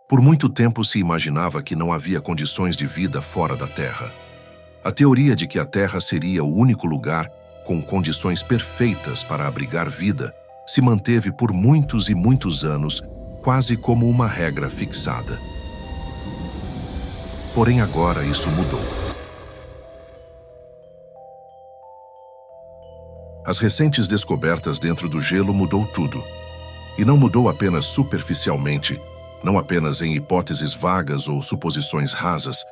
Por muito tempo se imaginava que não havia condições de vida fora da Terra. A teoria de que a Terra seria o único lugar com condições perfeitas para abrigar vida se manteve por muitos e muitos anos, quase como uma regra fixada. Porém, agora isso mudou. As recentes descobertas dentro do gelo mudou tudo. E não mudou apenas superficialmente, não apenas em hipóteses vagas ou suposições rasas,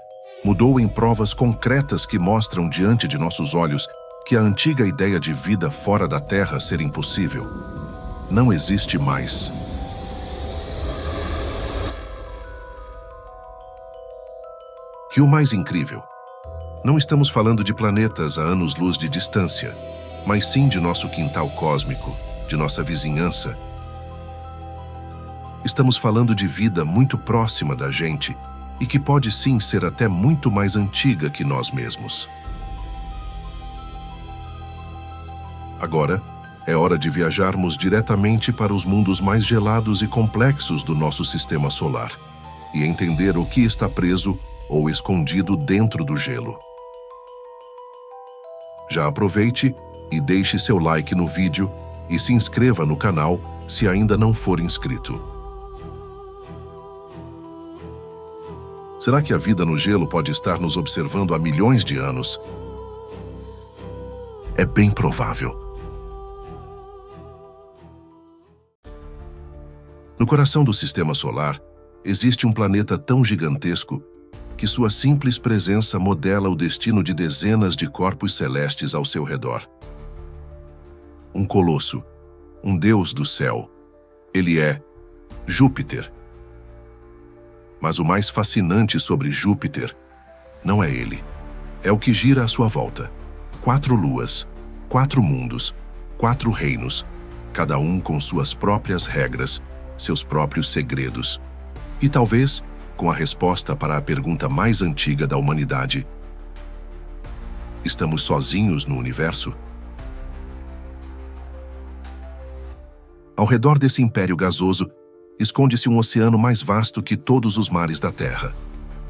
mudou em provas concretas que mostram diante de nossos olhos que a antiga ideia de vida fora da Terra ser impossível não existe mais. E o mais incrível, não estamos falando de planetas a anos-luz de distância, mas sim de nosso quintal cósmico, de nossa vizinhança. Estamos falando de vida muito próxima da gente e que pode sim ser até muito mais antiga que nós mesmos. Agora, é hora de viajarmos diretamente para os mundos mais gelados e complexos do nosso sistema solar e entender o que está preso ou escondido dentro do gelo. Já aproveite e deixe seu like no vídeo e se inscreva no canal se ainda não for inscrito. Será que a vida no gelo pode estar nos observando há milhões de anos? É bem provável. No coração do Sistema Solar, existe um planeta tão gigantesco que sua simples presença modela o destino de dezenas de corpos celestes ao seu redor. Um colosso, um deus do céu. Ele é Júpiter. Mas o mais fascinante sobre Júpiter não é ele. É o que gira à sua volta. 4 luas, 4 mundos, 4 reinos, cada um com suas próprias regras, seus próprios segredos. E talvez com a resposta para a pergunta mais antiga da humanidade: estamos sozinhos no universo? Ao redor desse império gasoso, esconde-se um oceano mais vasto que todos os mares da Terra.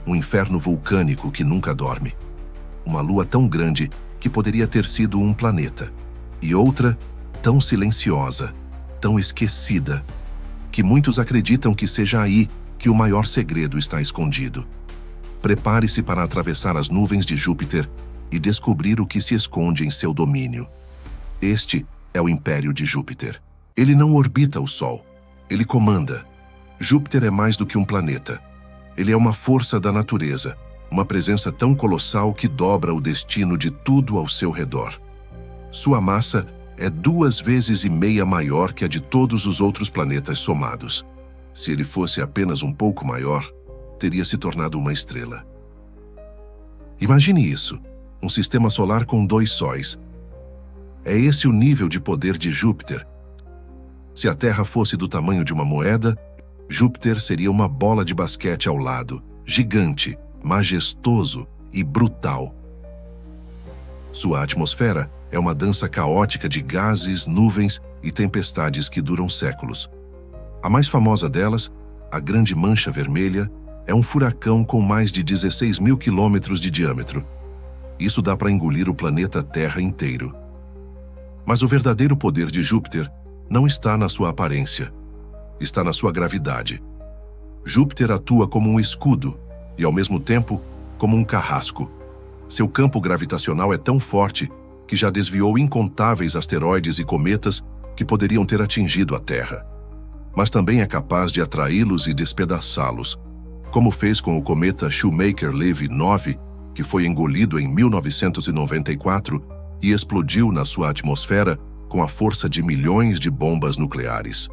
Um inferno vulcânico que nunca dorme. Uma lua tão grande que poderia ter sido um planeta. E outra tão silenciosa, tão esquecida, que muitos acreditam que seja aí que o maior segredo está escondido. Prepare-se para atravessar as nuvens de Júpiter e descobrir o que se esconde em seu domínio. Este é o Império de Júpiter. Ele não orbita o Sol. Ele comanda. Júpiter é mais do que um planeta. Ele é uma força da natureza, uma presença tão colossal que dobra o destino de tudo ao seu redor. Sua massa é 2,5 vezes maior que a de todos os outros planetas somados. Se ele fosse apenas um pouco maior, teria se tornado uma estrela. Imagine isso, um sistema solar com 2 sóis. É esse o nível de poder de Júpiter. Se a Terra fosse do tamanho de uma moeda, Júpiter seria uma bola de basquete ao lado, gigante, majestoso e brutal. Sua atmosfera é uma dança caótica de gases, nuvens e tempestades que duram séculos. A mais famosa delas, a Grande Mancha Vermelha, é um furacão com mais de 16 mil quilômetros de diâmetro. Isso dá para engolir o planeta Terra inteiro. Mas o verdadeiro poder de Júpiter não está na sua aparência. Está na sua gravidade. Júpiter atua como um escudo e, ao mesmo tempo, como um carrasco. Seu campo gravitacional é tão forte que já desviou incontáveis asteroides e cometas que poderiam ter atingido a Terra. Mas também é capaz de atraí-los e despedaçá-los, como fez com o cometa Shoemaker-Levy 9, que foi engolido em 1994 e explodiu na sua atmosfera com a força de milhões de bombas nucleares.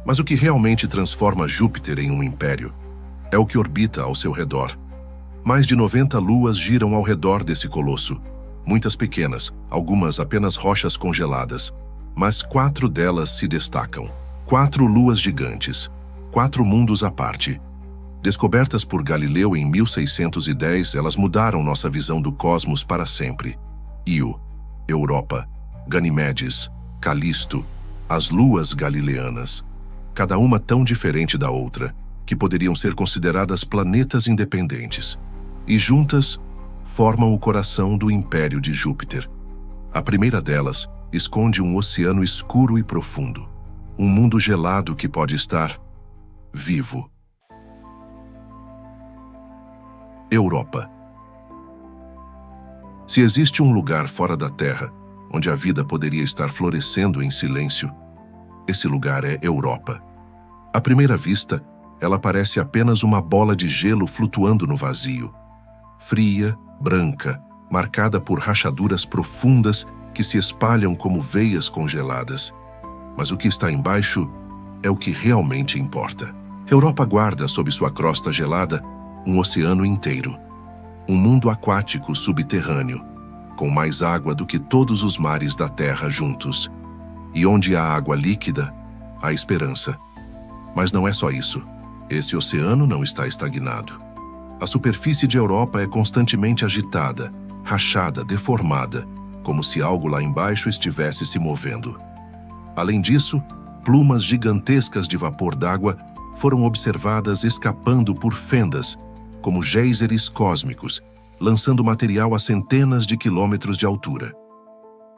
Mas o que realmente transforma Júpiter em um império é o que orbita ao seu redor. Mais de 90 luas giram ao redor desse colosso, muitas pequenas, algumas apenas rochas congeladas, mas 4 delas se destacam. 4 luas gigantes, 4 mundos à parte. Descobertas por Galileu em 1610, elas mudaram nossa visão do cosmos para sempre. Io, Europa, Ganimedes, Calisto, as luas galileanas. cada uma tão diferente da outra, que poderiam ser consideradas planetas independentes. E juntas, formam o coração do Império de Júpiter. A primeira delas esconde um oceano escuro e profundo, um mundo gelado que pode estar vivo. Europa. Se existe um lugar fora da Terra onde a vida poderia estar florescendo em silêncio, esse lugar é Europa. À primeira vista, ela parece apenas uma bola de gelo flutuando no vazio. Fria, branca, marcada por rachaduras profundas que se espalham como veias congeladas. Mas o que está embaixo é o que realmente importa. Europa guarda sob sua crosta gelada um oceano inteiro. Um mundo aquático subterrâneo, com mais água do que todos os mares da Terra juntos. E onde há água líquida, há esperança. Mas não é só isso. Esse oceano não está estagnado. A superfície de Europa é constantemente agitada, rachada, deformada, como se algo lá embaixo estivesse se movendo. Além disso, plumas gigantescas de vapor d'água foram observadas escapando por fendas, como géiseres cósmicos, lançando material a centenas de quilômetros de altura.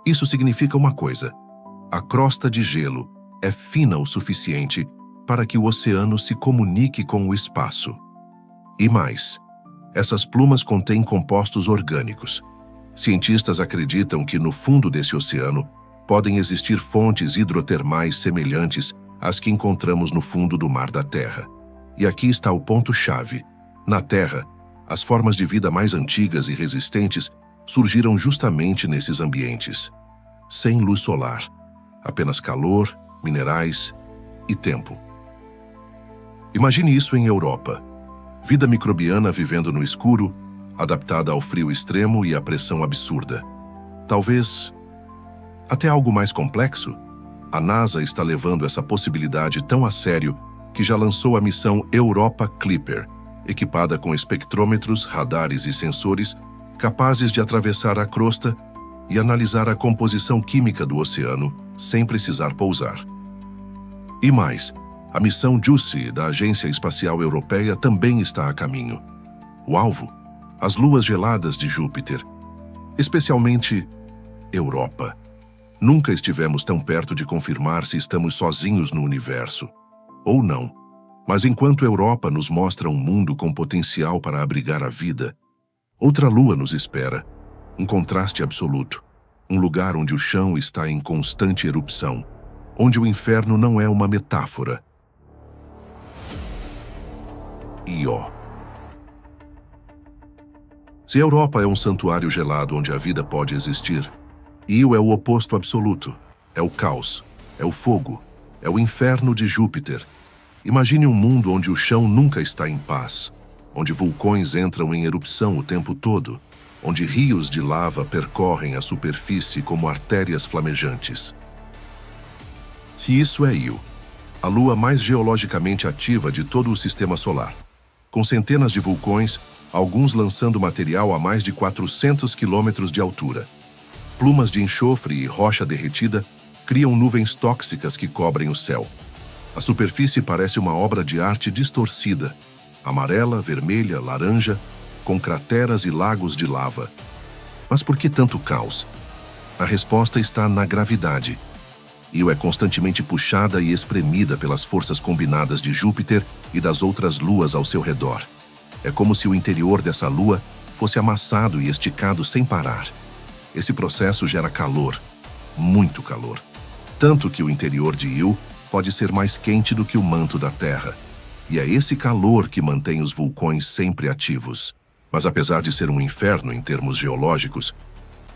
Isso significa uma coisa: a crosta de gelo é fina o suficiente para que o oceano se comunique com o espaço. E mais, essas plumas contêm compostos orgânicos. Cientistas acreditam que no fundo desse oceano podem existir fontes hidrotermais semelhantes às que encontramos no fundo do mar da Terra. E aqui está o ponto-chave. Na Terra, as formas de vida mais antigas e resistentes surgiram justamente nesses ambientes. Sem luz solar, apenas calor, minerais e tempo. Imagine isso em Europa. Vida microbiana vivendo no escuro, adaptada ao frio extremo e à pressão absurda. Talvez até algo mais complexo? A NASA está levando essa possibilidade tão a sério que já lançou a missão Europa Clipper, equipada com espectrômetros, radares e sensores capazes de atravessar a crosta e analisar a composição química do oceano sem precisar pousar. E mais, a missão JUICE da Agência Espacial Europeia também está a caminho. O alvo? As luas geladas de Júpiter, especialmente Europa. Nunca estivemos tão perto de confirmar se estamos sozinhos no universo. Ou não. Mas enquanto Europa nos mostra um mundo com potencial para abrigar a vida, outra lua nos espera. Um contraste absoluto. Um lugar onde o chão está em constante erupção. Onde o inferno não é uma metáfora. Io. Se a Europa é um santuário gelado onde a vida pode existir, Io é o oposto absoluto. É o caos, é o fogo, é o inferno de Júpiter. Imagine um mundo onde o chão nunca está em paz, onde vulcões entram em erupção o tempo todo, onde rios de lava percorrem a superfície como artérias flamejantes. E isso é Io, a lua mais geologicamente ativa de todo o sistema solar, com centenas de vulcões, alguns lançando material a mais de 400 quilômetros de altura. Plumas de enxofre e rocha derretida criam nuvens tóxicas que cobrem o céu. A superfície parece uma obra de arte distorcida, amarela, vermelha, laranja, com crateras e lagos de lava. Mas por que tanto caos? A resposta está na gravidade. Io é constantemente puxada e espremida pelas forças combinadas de Júpiter e das outras luas ao seu redor. É como se o interior dessa lua fosse amassado e esticado sem parar. Esse processo gera calor, muito calor. Tanto que o interior de Io pode ser mais quente do que o manto da Terra. E é esse calor que mantém os vulcões sempre ativos. Mas apesar de ser um inferno em termos geológicos,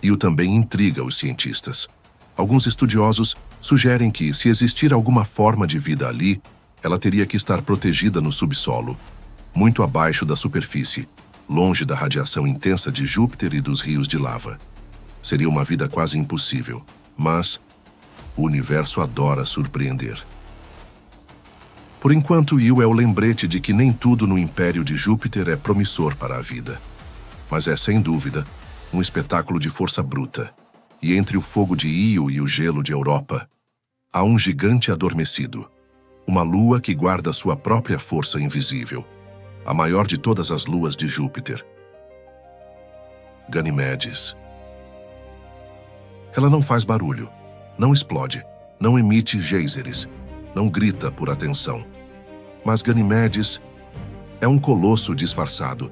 Io também intriga os cientistas. Alguns estudiosos sugerem que, se existir alguma forma de vida ali, ela teria que estar protegida no subsolo, muito abaixo da superfície, longe da radiação intensa de Júpiter e dos rios de lava. Seria uma vida quase impossível, mas o universo adora surpreender. Por enquanto, Io é o lembrete de que nem tudo no império de Júpiter é promissor para a vida. Mas é, sem dúvida, um espetáculo de força bruta. E entre o fogo de Io e o gelo de Europa, há um gigante adormecido. Uma lua que guarda sua própria força invisível, a maior de todas as luas de Júpiter. Ganimedes. Ela não faz barulho, não explode, não emite geysers, não grita por atenção. Mas Ganimedes é um colosso disfarçado.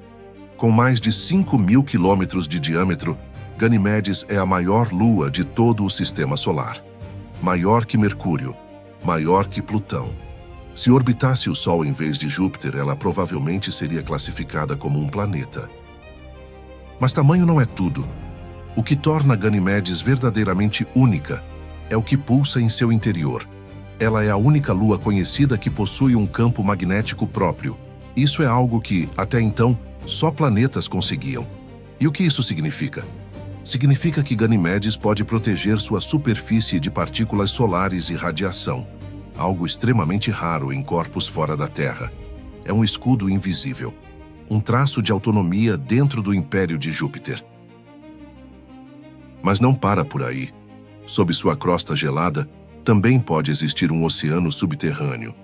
Com mais de 5.000 quilômetros de diâmetro, Ganimedes é a maior lua de todo o Sistema Solar. Maior que Mercúrio, maior que Plutão. Se orbitasse o Sol em vez de Júpiter, ela provavelmente seria classificada como um planeta. Mas tamanho não é tudo. O que torna Ganimedes verdadeiramente única é o que pulsa em seu interior. Ela é a única lua conhecida que possui um campo magnético próprio. Isso é algo que, até então, só planetas conseguiam. E o que isso significa? Significa que Ganimedes pode proteger sua superfície de partículas solares e radiação, algo extremamente raro em corpos fora da Terra. É um escudo invisível, um traço de autonomia dentro do império de Júpiter. Mas não para por aí. Sob sua crosta gelada, também pode existir um oceano subterrâneo.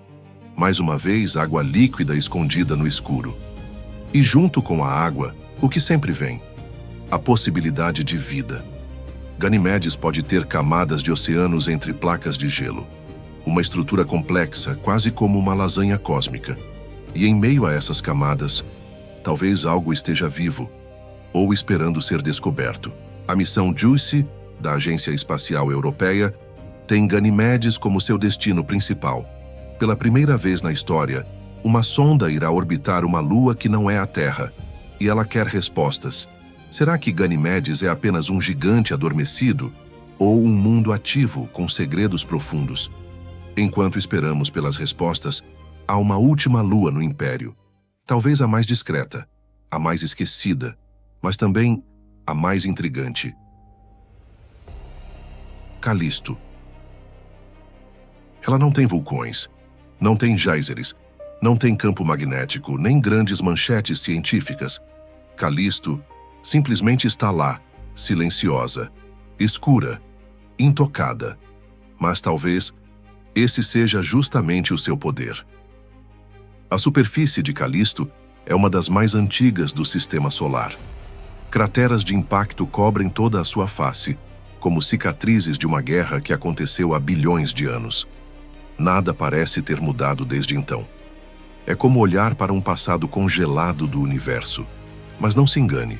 Mais uma vez, água líquida escondida no escuro. E junto com a água, o que sempre vem? A possibilidade de vida. Ganimedes pode ter camadas de oceanos entre placas de gelo. Uma estrutura complexa, quase como uma lasanha cósmica. E em meio a essas camadas, talvez algo esteja vivo, ou esperando ser descoberto. A missão JUICE, da Agência Espacial Europeia, tem Ganimedes como seu destino principal. Pela primeira vez na história, uma sonda irá orbitar uma lua que não é a Terra, e ela quer respostas. Será que Ganimedes é apenas um gigante adormecido, ou um mundo ativo com segredos profundos? Enquanto esperamos pelas respostas, há uma última lua no Império. Talvez a mais discreta, a mais esquecida, mas também a mais intrigante. Calisto. Ela não tem vulcões, não tem geysers, não tem campo magnético, nem grandes manchetes científicas. Calisto simplesmente está lá, silenciosa, escura, intocada. Mas talvez esse seja justamente o seu poder. A superfície de Calisto é uma das mais antigas do Sistema Solar. Crateras de impacto cobrem toda a sua face, como cicatrizes de uma guerra que aconteceu há bilhões de anos. Nada parece ter mudado desde então. É como olhar para um passado congelado do universo. Mas não se engane.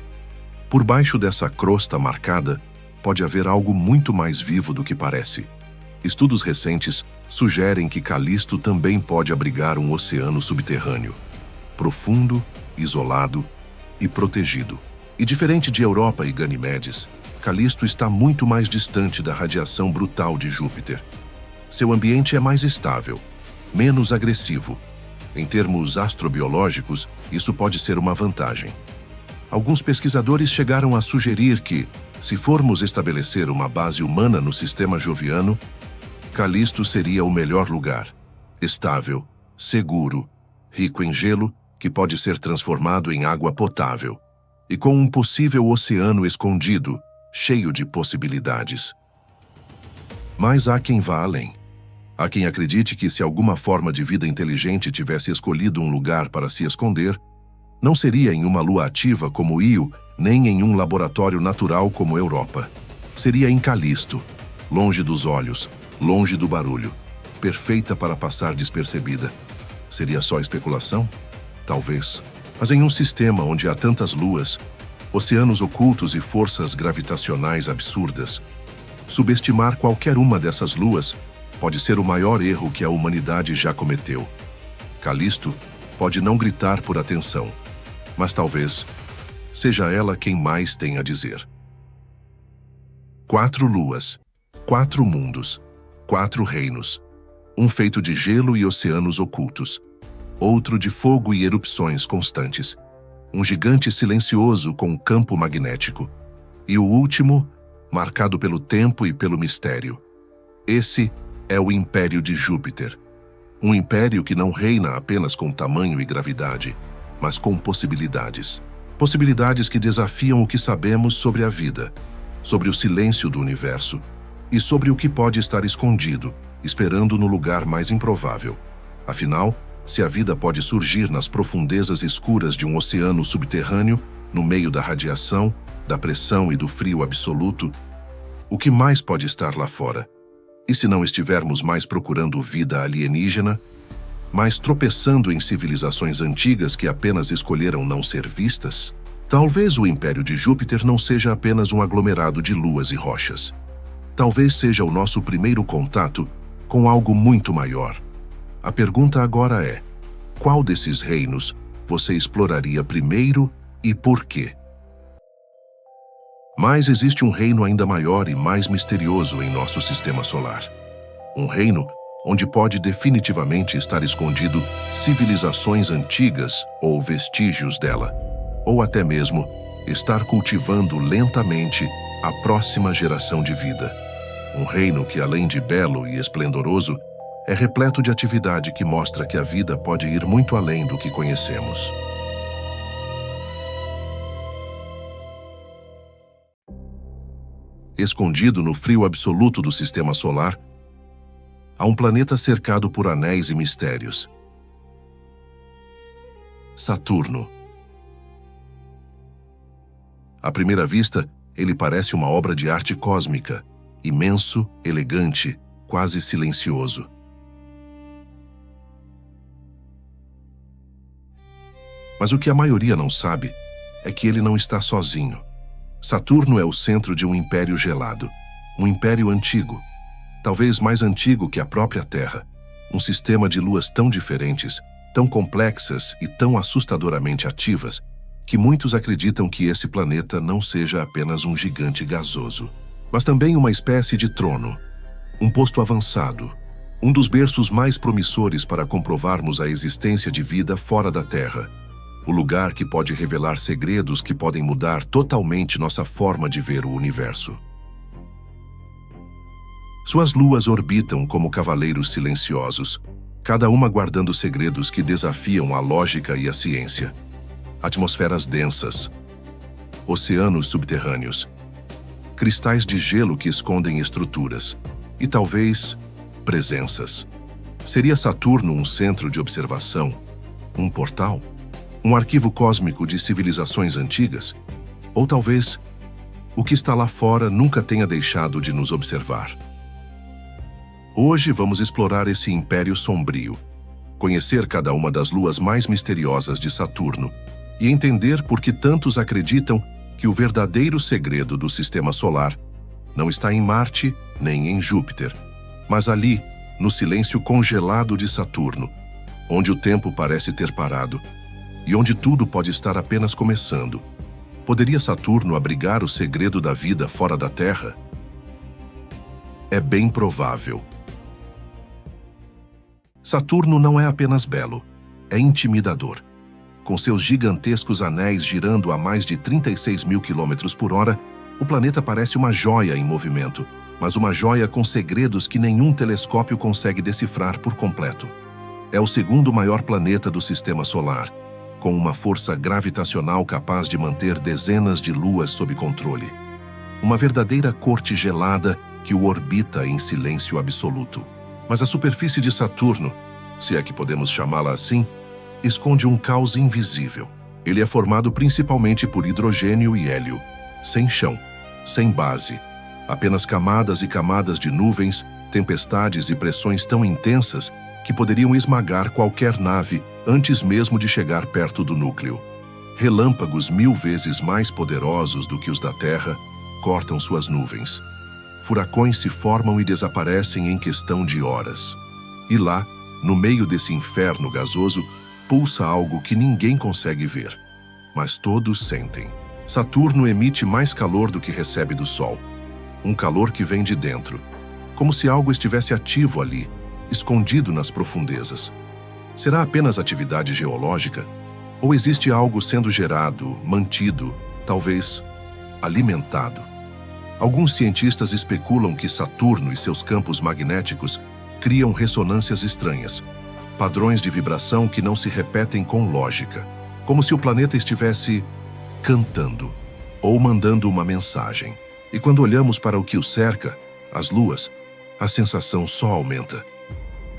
Por baixo dessa crosta marcada, pode haver algo muito mais vivo do que parece. Estudos recentes sugerem que Calisto também pode abrigar um oceano subterrâneo, profundo, isolado e protegido. E diferente de Europa e Ganimedes, Calisto está muito mais distante da radiação brutal de Júpiter. Seu ambiente é mais estável, menos agressivo. Em termos astrobiológicos, isso pode ser uma vantagem. Alguns pesquisadores chegaram a sugerir que, se formos estabelecer uma base humana no sistema joviano, Calisto seria o melhor lugar. Estável, seguro, rico em gelo, que pode ser transformado em água potável, e com um possível oceano escondido, cheio de possibilidades. Mas há quem vá além. Há quem acredite que se alguma forma de vida inteligente tivesse escolhido um lugar para se esconder, não seria em uma lua ativa como Io, nem em um laboratório natural como Europa. Seria em Calisto, longe dos olhos, longe do barulho, perfeita para passar despercebida. Seria só especulação? Talvez. Mas em um sistema onde há tantas luas, oceanos ocultos e forças gravitacionais absurdas, subestimar qualquer uma dessas luas pode ser o maior erro que a humanidade já cometeu. Calisto pode não gritar por atenção, mas talvez seja ela quem mais tem a dizer. 4 luas, 4 mundos, 4 reinos. Um feito de gelo e oceanos ocultos, outro de fogo e erupções constantes. Um gigante silencioso com campo magnético. E o último, marcado pelo tempo e pelo mistério. Esse é o Império de Júpiter. Um império que não reina apenas com tamanho e gravidade, mas com possibilidades. Possibilidades que desafiam o que sabemos sobre a vida, sobre o silêncio do universo e sobre o que pode estar escondido, esperando no lugar mais improvável. Afinal, se a vida pode surgir nas profundezas escuras de um oceano subterrâneo, no meio da radiação, da pressão e do frio absoluto, o que mais pode estar lá fora? E se não estivermos mais procurando vida alienígena, mas tropeçando em civilizações antigas que apenas escolheram não ser vistas? Talvez o Império de Júpiter não seja apenas um aglomerado de luas e rochas. Talvez seja o nosso primeiro contato com algo muito maior. A pergunta agora é: qual desses reinos você exploraria primeiro e por quê? Mas existe um reino ainda maior e mais misterioso em nosso sistema solar. Um reino onde pode definitivamente estar escondido civilizações antigas ou vestígios dela, ou até mesmo estar cultivando lentamente a próxima geração de vida. Um reino que, além de belo e esplendoroso, é repleto de atividade que mostra que a vida pode ir muito além do que conhecemos. Escondido no frio absoluto do sistema solar, há um planeta cercado por anéis e mistérios. Saturno. À primeira vista, ele parece uma obra de arte cósmica, imenso, elegante, quase silencioso. Mas o que a maioria não sabe é que ele não está sozinho. Saturno é o centro de um império gelado, um império antigo, talvez mais antigo que a própria Terra, um sistema de luas tão diferentes, tão complexas e tão assustadoramente ativas, que muitos acreditam que esse planeta não seja apenas um gigante gasoso, mas também uma espécie de trono, um posto avançado, um dos berços mais promissores para comprovarmos a existência de vida fora da Terra, o lugar que pode revelar segredos que podem mudar totalmente nossa forma de ver o universo. Suas luas orbitam como cavaleiros silenciosos, cada uma guardando segredos que desafiam a lógica e a ciência. Atmosferas densas, oceanos subterrâneos, cristais de gelo que escondem estruturas e, talvez, presenças. Seria Saturno um centro de observação, um portal? Um arquivo cósmico de civilizações antigas? Ou talvez, o que está lá fora nunca tenha deixado de nos observar? Hoje vamos explorar esse império sombrio, conhecer cada uma das luas mais misteriosas de Saturno e entender por que tantos acreditam que o verdadeiro segredo do sistema solar não está em Marte nem em Júpiter, mas ali, no silêncio congelado de Saturno, onde o tempo parece ter parado e onde tudo pode estar apenas começando. Poderia Saturno abrigar o segredo da vida fora da Terra? É bem provável. Saturno não é apenas belo, é intimidador. Com seus gigantescos anéis girando a mais de 36 mil quilômetros por hora, o planeta parece uma joia em movimento, mas uma joia com segredos que nenhum telescópio consegue decifrar por completo. É o segundo maior planeta do sistema solar, com uma força gravitacional capaz de manter dezenas de luas sob controle. Uma verdadeira corte gelada que o orbita em silêncio absoluto. Mas a superfície de Saturno, se é que podemos chamá-la assim, esconde um caos invisível. Ele é formado principalmente por hidrogênio e hélio, sem chão, sem base, apenas camadas e camadas de nuvens, tempestades e pressões tão intensas que poderiam esmagar qualquer nave antes mesmo de chegar perto do núcleo. Relâmpagos 1000 vezes mais poderosos do que os da Terra cortam suas nuvens. Furacões se formam e desaparecem em questão de horas. E lá, no meio desse inferno gasoso, pulsa algo que ninguém consegue ver, mas todos sentem. Saturno emite mais calor do que recebe do Sol. Um calor que vem de dentro, como se algo estivesse ativo ali, escondido nas profundezas. Será apenas atividade geológica? Ou existe algo sendo gerado, mantido, talvez alimentado? Alguns cientistas especulam que Saturno e seus campos magnéticos criam ressonâncias estranhas, padrões de vibração que não se repetem com lógica, como se o planeta estivesse cantando ou mandando uma mensagem. E quando olhamos para o que o cerca, as luas, a sensação só aumenta.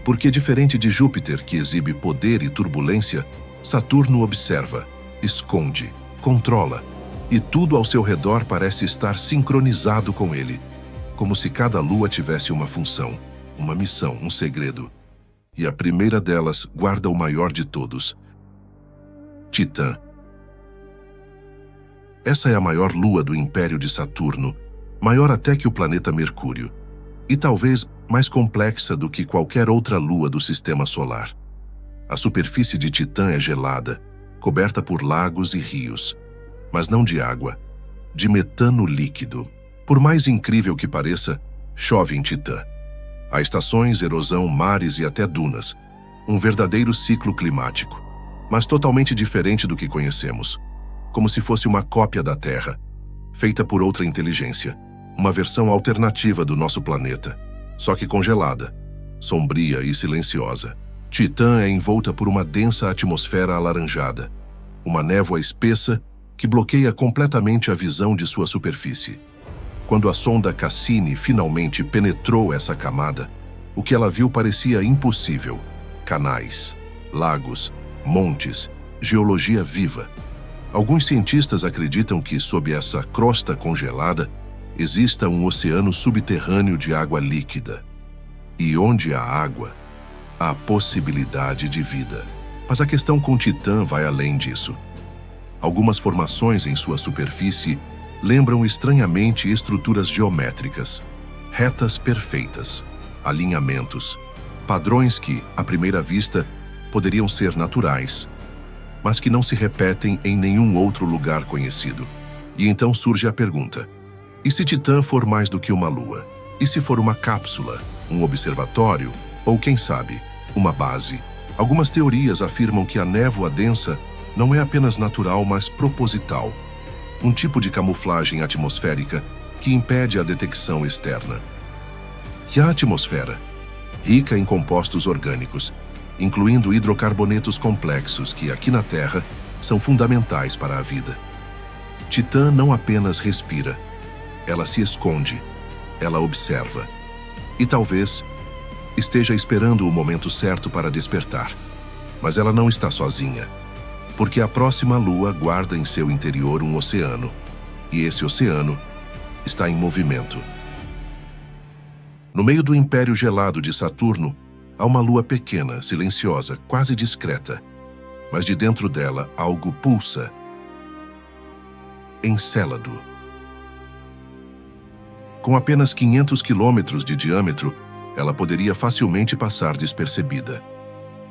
Porque, diferente de Júpiter, que exibe poder e turbulência, Saturno observa, esconde, controla, e tudo ao seu redor parece estar sincronizado com ele, como se cada lua tivesse uma função, uma missão, um segredo. E a primeira delas guarda o maior de todos, Titã. Essa é a maior lua do império de Saturno, maior até que o planeta Mercúrio, e talvez mais complexa do que qualquer outra lua do sistema solar. A superfície de Titã é gelada, coberta por lagos e rios, mas não de água, de metano líquido. Por mais incrível que pareça, chove em Titã. Há estações, erosão, mares e até dunas, um verdadeiro ciclo climático, mas totalmente diferente do que conhecemos, como se fosse uma cópia da Terra, feita por outra inteligência, uma versão alternativa do nosso planeta, só que congelada, sombria e silenciosa. Titã é envolta por uma densa atmosfera alaranjada, uma névoa espessa que bloqueia completamente a visão de sua superfície. Quando a sonda Cassini finalmente penetrou essa camada, o que ela viu parecia impossível: canais, lagos, montes, geologia viva. Alguns cientistas acreditam que, sob essa crosta congelada, exista um oceano subterrâneo de água líquida. E onde há água, há possibilidade de vida. Mas a questão com Titã vai além disso. Algumas formações em sua superfície lembram estranhamente estruturas geométricas, retas perfeitas, alinhamentos, padrões que, à primeira vista, poderiam ser naturais, mas que não se repetem em nenhum outro lugar conhecido. E então surge a pergunta: e se Titã for mais do que uma lua? E se for uma cápsula, um observatório, ou quem sabe, uma base? Algumas teorias afirmam que a névoa densa não é apenas natural, mas proposital, um tipo de camuflagem atmosférica que impede a detecção externa. E a atmosfera, rica em compostos orgânicos, incluindo hidrocarbonetos complexos que, aqui na Terra, são fundamentais para a vida. Titã não apenas respira, ela se esconde, ela observa. E talvez esteja esperando o momento certo para despertar. Mas ela não está sozinha, porque a próxima lua guarda em seu interior um oceano, e esse oceano está em movimento. No meio do império gelado de Saturno, há uma lua pequena, silenciosa, quase discreta, mas de dentro dela algo pulsa. Encélado. Com apenas 500 quilômetros de diâmetro, ela poderia facilmente passar despercebida.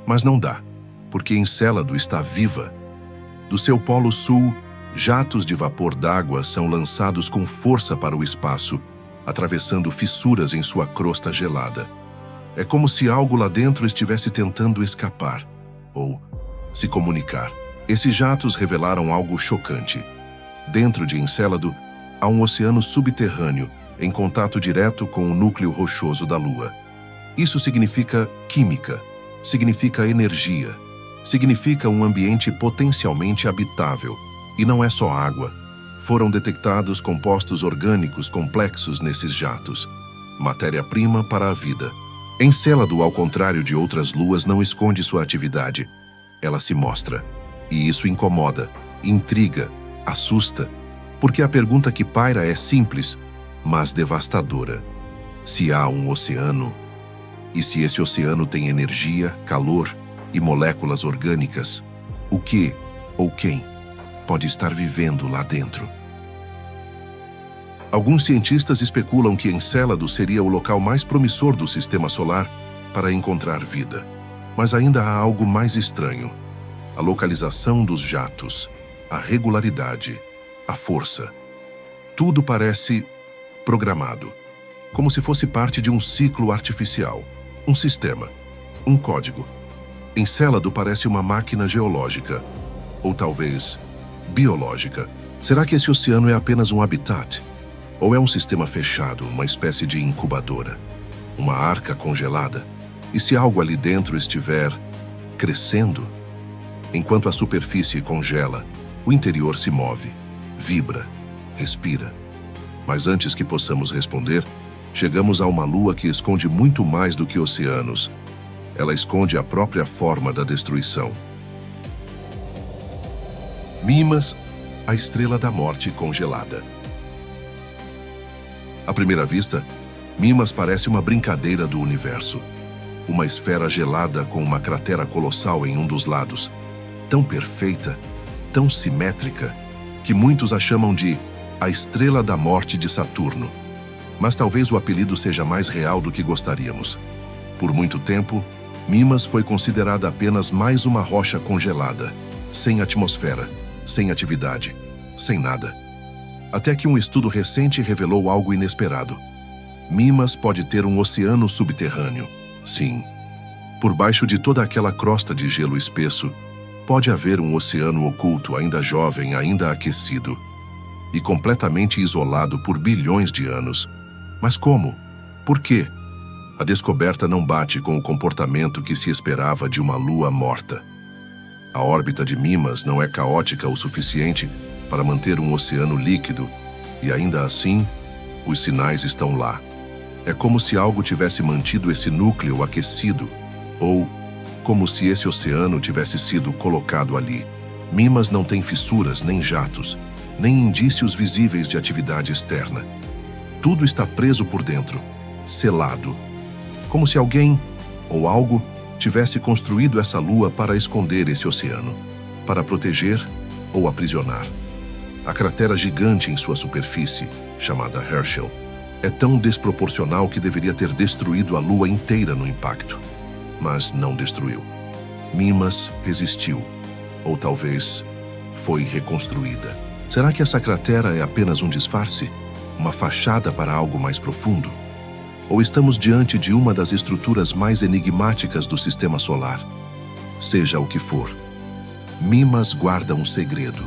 Mas não dá, porque Encélado está viva. Do seu polo sul, jatos de vapor d'água são lançados com força para o espaço, atravessando fissuras em sua crosta gelada. É como se algo lá dentro estivesse tentando escapar, ou se comunicar. Esses jatos revelaram algo chocante. Dentro de Encélado, há um oceano subterrâneo, em contato direto com o núcleo rochoso da Lua. Isso significa química, significa energia, significa um ambiente potencialmente habitável. E não é só água. Foram detectados compostos orgânicos complexos nesses jatos, matéria-prima para a vida. Encélado, ao contrário de outras luas, não esconde sua atividade. Ela se mostra. E isso incomoda, intriga, assusta, porque a pergunta que paira é simples, mas devastadora. Se há um oceano, e se esse oceano tem energia, calor e moléculas orgânicas, o que ou quem pode estar vivendo lá dentro? Alguns cientistas especulam que Encélado seria o local mais promissor do sistema solar para encontrar vida. Mas ainda há algo mais estranho: a localização dos jatos, a regularidade, a força. Tudo parece programado, como se fosse parte de um ciclo artificial, um sistema, um código. Encélado parece uma máquina geológica, ou talvez biológica. Será que esse oceano é apenas um habitat? Ou é um sistema fechado, uma espécie de incubadora? Uma arca congelada? E se algo ali dentro estiver crescendo? Enquanto a superfície congela, o interior se move, vibra, respira. Mas antes que possamos responder, chegamos a uma lua que esconde muito mais do que oceanos. Ela esconde a própria forma da destruição. Mimas, a estrela da morte congelada. À primeira vista, Mimas parece uma brincadeira do universo. Uma esfera gelada com uma cratera colossal em um dos lados. Tão perfeita, tão simétrica, que muitos a chamam de a estrela da morte de Saturno. Mas talvez o apelido seja mais real do que gostaríamos. Por muito tempo, Mimas foi considerada apenas mais uma rocha congelada, sem atmosfera, sem atividade, sem nada. Até que um estudo recente revelou algo inesperado. Mimas pode ter um oceano subterrâneo. Sim. Por baixo de toda aquela crosta de gelo espesso, pode haver um oceano oculto, ainda jovem, ainda aquecido, e completamente isolado por bilhões de anos. Mas como? Por quê? A descoberta não bate com o comportamento que se esperava de uma lua morta. A órbita de Mimas não é caótica o suficiente para manter um oceano líquido, e ainda assim, os sinais estão lá. É como se algo tivesse mantido esse núcleo aquecido, ou como se esse oceano tivesse sido colocado ali. Mimas não tem fissuras, nem jatos, nem indícios visíveis de atividade externa. Tudo está preso por dentro, selado. Como se alguém, ou algo, tivesse construído essa lua para esconder esse oceano, para proteger ou aprisionar. A cratera gigante em sua superfície, chamada Herschel, é tão desproporcional que deveria ter destruído a lua inteira no impacto. Mas não destruiu. Mimas resistiu, ou talvez foi reconstruída. Será que essa cratera é apenas um disfarce? Uma fachada para algo mais profundo? Ou estamos diante de uma das estruturas mais enigmáticas do sistema solar? Seja o que for, Mimas guarda um segredo,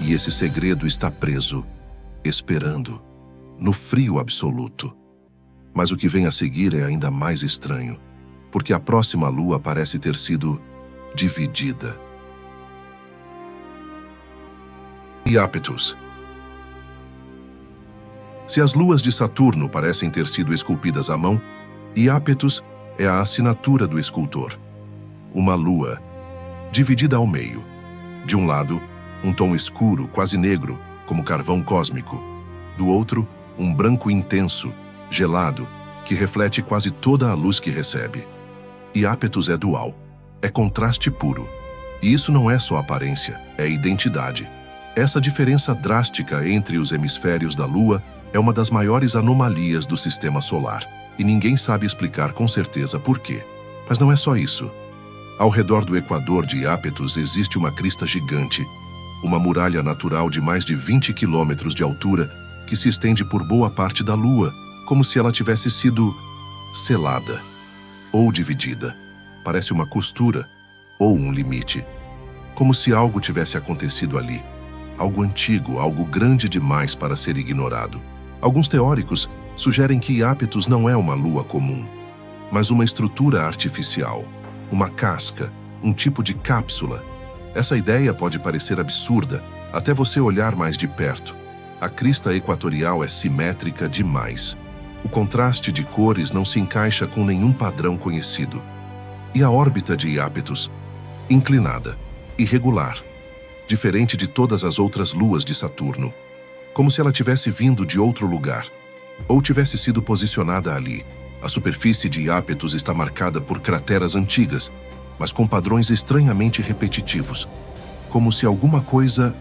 e esse segredo está preso, esperando, no frio absoluto. Mas o que vem a seguir é ainda mais estranho, porque a próxima lua parece ter sido dividida. Iapetus. Se as luas de Saturno parecem ter sido esculpidas à mão, Iapetus é a assinatura do escultor. Uma lua, dividida ao meio. De um lado, um tom escuro, quase negro, como carvão cósmico. Do outro, um branco intenso, gelado, que reflete quase toda a luz que recebe. Iapetus é dual, é contraste puro. E isso não é só aparência, é identidade. Essa diferença drástica entre os hemisférios da Lua é uma das maiores anomalias do sistema solar, e ninguém sabe explicar com certeza por quê. Mas não é só isso. Ao redor do equador de Iapetus existe uma crista gigante, uma muralha natural de mais de 20 quilômetros de altura que se estende por boa parte da Lua, como se ela tivesse sido selada ou dividida. Parece uma costura ou um limite, como se algo tivesse acontecido ali, algo antigo, algo grande demais para ser ignorado. Alguns teóricos sugerem que Iapetus não é uma lua comum, mas uma estrutura artificial, uma casca, um tipo de cápsula. Essa ideia pode parecer absurda até você olhar mais de perto. A crista equatorial é simétrica demais. O contraste de cores não se encaixa com nenhum padrão conhecido. E a órbita de Iapetus? Inclinada, irregular, diferente de todas as outras luas de Saturno, como se ela tivesse vindo de outro lugar, ou tivesse sido posicionada ali. A superfície de Iapetus está marcada por crateras antigas, mas com padrões estranhamente repetitivos, como se alguma coisa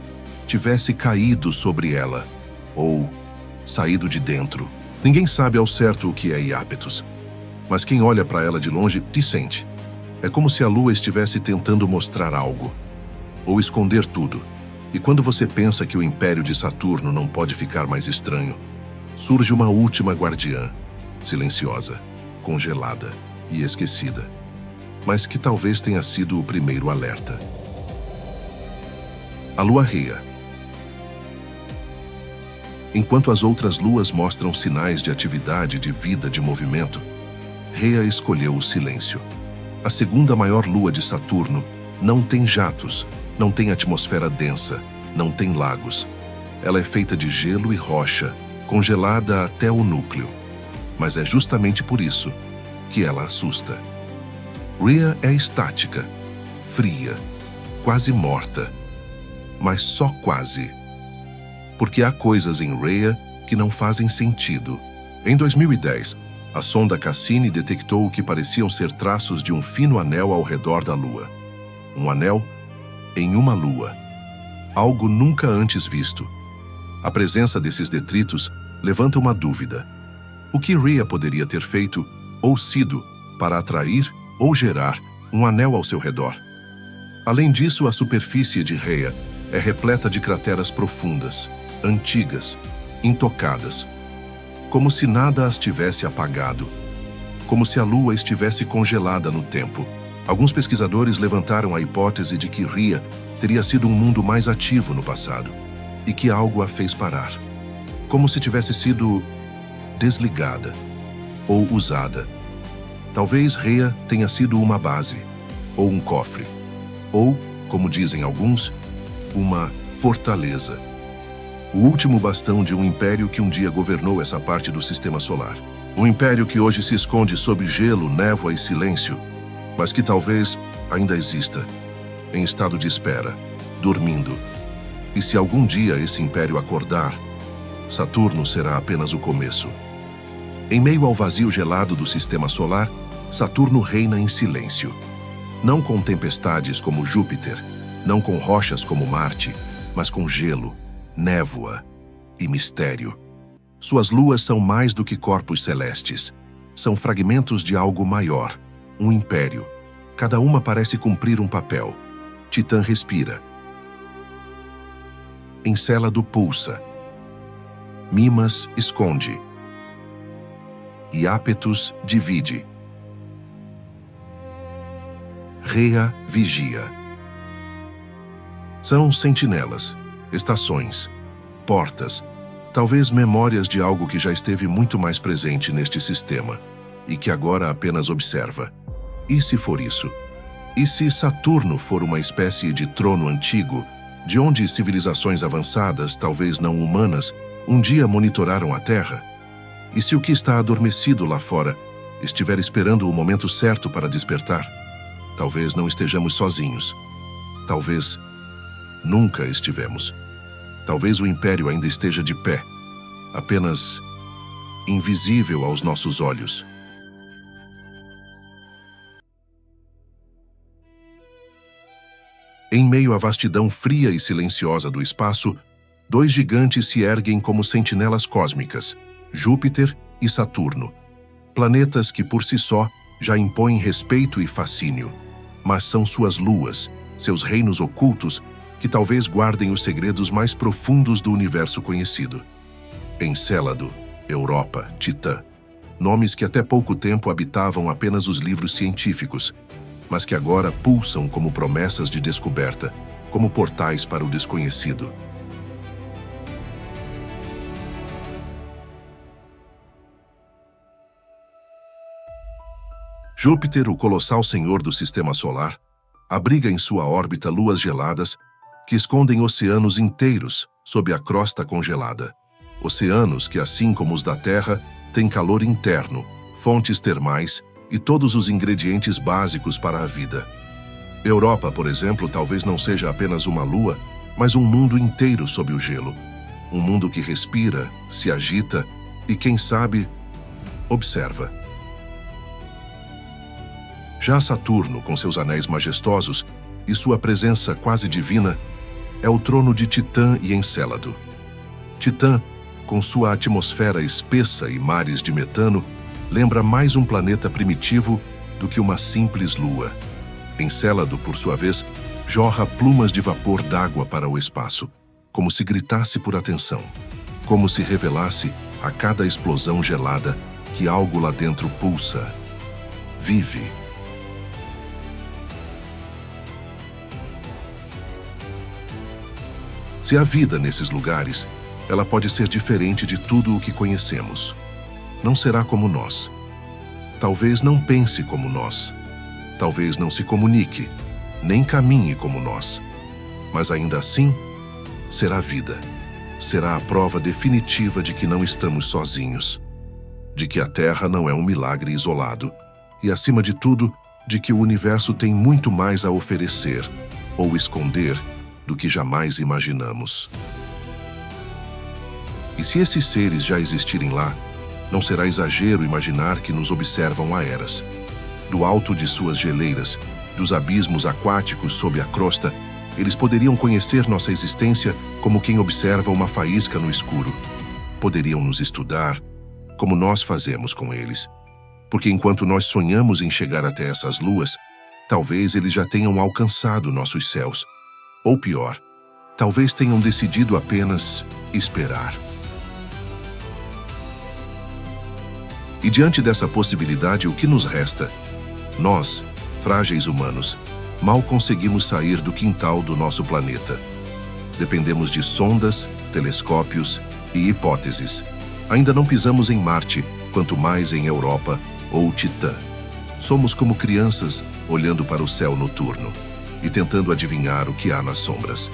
tivesse caído sobre ela, ou saído de dentro. Ninguém sabe ao certo o que é Iapetus, mas quem olha para ela de longe te sente. É como se a Lua estivesse tentando mostrar algo, ou esconder tudo. E quando você pensa que o império de Saturno não pode ficar mais estranho, surge uma última guardiã, silenciosa, congelada e esquecida, mas que talvez tenha sido o primeiro alerta. A Lua Rhea. Enquanto as outras luas mostram sinais de atividade, de vida, de movimento, Rhea escolheu o silêncio. A segunda maior lua de Saturno não tem jatos, não tem atmosfera densa, não tem lagos. Ela é feita de gelo e rocha, congelada até o núcleo. Mas é justamente por isso que ela assusta. Rhea é estática, fria, quase morta. Mas só quase. Porque há coisas em Rhea que não fazem sentido. Em 2010, a sonda Cassini detectou o que pareciam ser traços de um fino anel ao redor da Lua. Um anel em uma lua. Algo nunca antes visto. A presença desses detritos levanta uma dúvida. O que Rhea poderia ter feito ou sido para atrair ou gerar um anel ao seu redor? Além disso, a superfície de Rhea é repleta de crateras profundas, antigas, intocadas, como se nada as tivesse apagado, como se a Lua estivesse congelada no tempo. Alguns pesquisadores levantaram a hipótese de que Rhea teria sido um mundo mais ativo no passado e que algo a fez parar, como se tivesse sido desligada ou usada. Talvez Rhea tenha sido uma base, ou um cofre, ou, como dizem alguns, uma fortaleza. O último bastão de um império que um dia governou essa parte do sistema solar. Um império que hoje se esconde sob gelo, névoa e silêncio, mas que talvez ainda exista, em estado de espera, dormindo. E se algum dia esse império acordar, Saturno será apenas o começo. Em meio ao vazio gelado do sistema solar, Saturno reina em silêncio. Não com tempestades como Júpiter, não com rochas como Marte, mas com gelo, névoa e mistério. Suas luas são mais do que corpos celestes. São fragmentos de algo maior, um império. Cada uma parece cumprir um papel. Titã respira. Encélado pulsa. Mimas esconde. Iápetus divide. Rhea vigia. São sentinelas, estações, portas, talvez memórias de algo que já esteve muito mais presente neste sistema e que agora apenas observa. E se for isso? E se Saturno for uma espécie de trono antigo, de onde civilizações avançadas, talvez não humanas, um dia monitoraram a Terra? E se o que está adormecido lá fora estiver esperando o momento certo para despertar? Talvez não estejamos sozinhos. Talvez nunca estivemos. Talvez o Império ainda esteja de pé, apenas invisível aos nossos olhos. Em meio à vastidão fria e silenciosa do espaço, dois gigantes se erguem como sentinelas cósmicas, Júpiter e Saturno. Planetas que por si só já impõem respeito e fascínio, mas são suas luas, seus reinos ocultos, que talvez guardem os segredos mais profundos do universo conhecido. Encélado, Europa, Titã. Nomes que até pouco tempo habitavam apenas os livros científicos, mas que agora pulsam como promessas de descoberta, como portais para o desconhecido. Júpiter, o colossal senhor do sistema solar, abriga em sua órbita luas geladas que escondem oceanos inteiros sob a crosta congelada. Oceanos que, assim como os da Terra, têm calor interno, fontes termais e todos os ingredientes básicos para a vida. Europa, por exemplo, talvez não seja apenas uma lua, mas um mundo inteiro sob o gelo. Um mundo que respira, se agita e, quem sabe, observa. Já Saturno, com seus anéis majestosos e sua presença quase divina, é o trono de Titã e Encélado. Titã, com sua atmosfera espessa e mares de metano, lembra mais um planeta primitivo do que uma simples lua. Encélado, por sua vez, jorra plumas de vapor d'água para o espaço, como se gritasse por atenção, como se revelasse a cada explosão gelada que algo lá dentro pulsa, vive. Se há vida nesses lugares, ela pode ser diferente de tudo o que conhecemos. Não será como nós. Talvez não pense como nós. Talvez não se comunique, nem caminhe como nós. Mas ainda assim, será vida. Será a prova definitiva de que não estamos sozinhos. De que a Terra não é um milagre isolado. E, acima de tudo, de que o universo tem muito mais a oferecer ou esconder do que jamais imaginamos. E se esses seres já existirem lá, não será exagero imaginar que nos observam há eras. Do alto de suas geleiras, dos abismos aquáticos sob a crosta, eles poderiam conhecer nossa existência como quem observa uma faísca no escuro. Poderiam nos estudar, como nós fazemos com eles. Porque enquanto nós sonhamos em chegar até essas luas, talvez eles já tenham alcançado nossos céus. Ou pior, talvez tenham decidido apenas esperar. E diante dessa possibilidade, o que nos resta? Nós, frágeis humanos, mal conseguimos sair do quintal do nosso planeta. Dependemos de sondas, telescópios e hipóteses. Ainda não pisamos em Marte, quanto mais em Europa ou Titã. Somos como crianças olhando para o céu noturno e tentando adivinhar o que há nas sombras.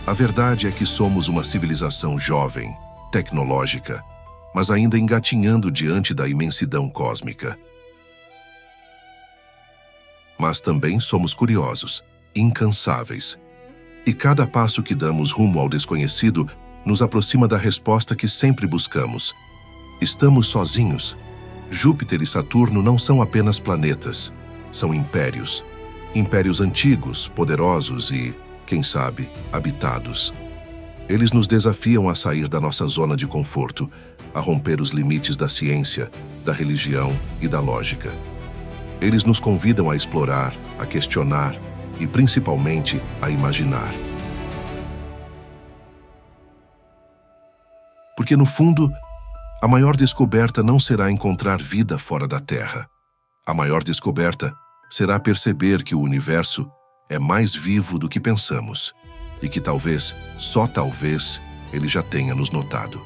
A verdade é que somos uma civilização jovem, tecnológica, mas ainda engatinhando diante da imensidão cósmica. Mas também somos curiosos, incansáveis. E cada passo que damos rumo ao desconhecido nos aproxima da resposta que sempre buscamos. Estamos sozinhos? Júpiter e Saturno não são apenas planetas, são impérios. Impérios antigos, poderosos e, quem sabe, habitados. Eles nos desafiam a sair da nossa zona de conforto, a romper os limites da ciência, da religião e da lógica. Eles nos convidam a explorar, a questionar e, principalmente, a imaginar. Porque, no fundo, a maior descoberta não será encontrar vida fora da Terra. A maior descoberta será perceber que o universo é mais vivo do que pensamos e que talvez, só talvez, ele já tenha nos notado.